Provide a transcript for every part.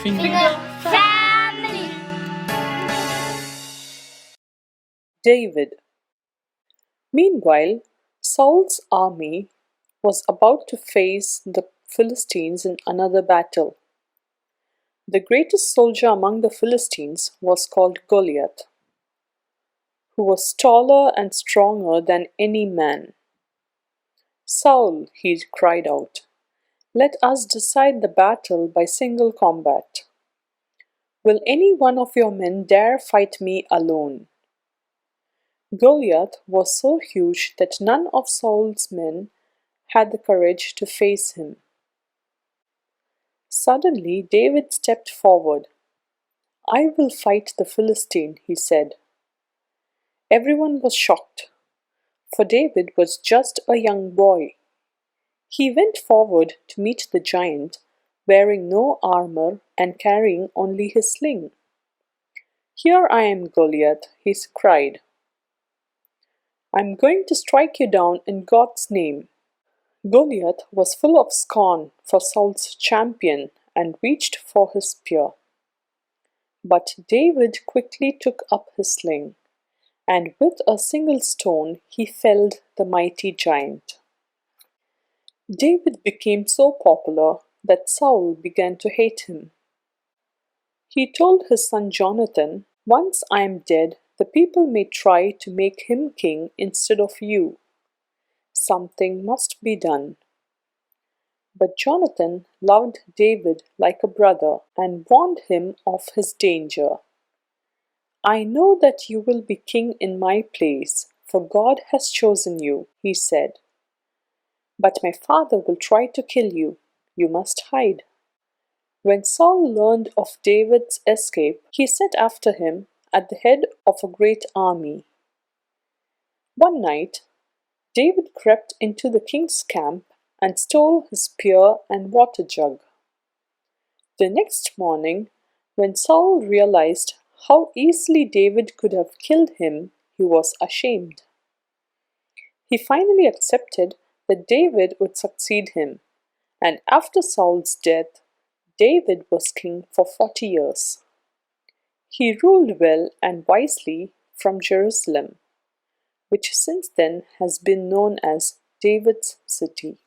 Finger family. David. Meanwhile, Saul's army was about to face the Philistines in another battle. The greatest soldier among the Philistines was called Goliath, who was taller and stronger than any man. "Saul," he cried out, "let us decide the battle by single combat. Will any one of your men dare fight me alone?" Goliath was so huge that none of Saul's men had the courage to face him. Suddenly David stepped forward. "I will fight the Philistine," he said. Everyone was shocked, for David was just a young boy. He went forward to meet the giant, wearing no armor and carrying only his sling. "Here I am, Goliath," he cried. "I'm going to strike you down in God's name." Goliath was full of scorn for Saul's champion and reached for his spear. But David quickly took up his sling, and with a single stone he felled the mighty giant. David became so popular that Saul began to hate him. He told his son Jonathan, "Once I am dead, the people may try to make him king instead of you. Something must be done." But Jonathan loved David like a brother and warned him of his danger. "I know that you will be king in my place, for God has chosen you," he said. "But my father will try to kill you. You must hide." When Saul learned of David's escape, he set after him at the head of a great army. One night, David crept into the king's camp and stole his spear and water jug. The next morning, when Saul realized how easily David could have killed him, he was ashamed. He finally accepted that David would succeed him, and after Saul's death, David was king for 40 years. He ruled well and wisely from Jerusalem, which since then has been known as David's city.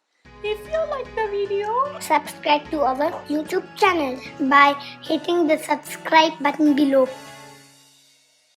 If you like the video, Subscribe to our YouTube channel by hitting the subscribe button below.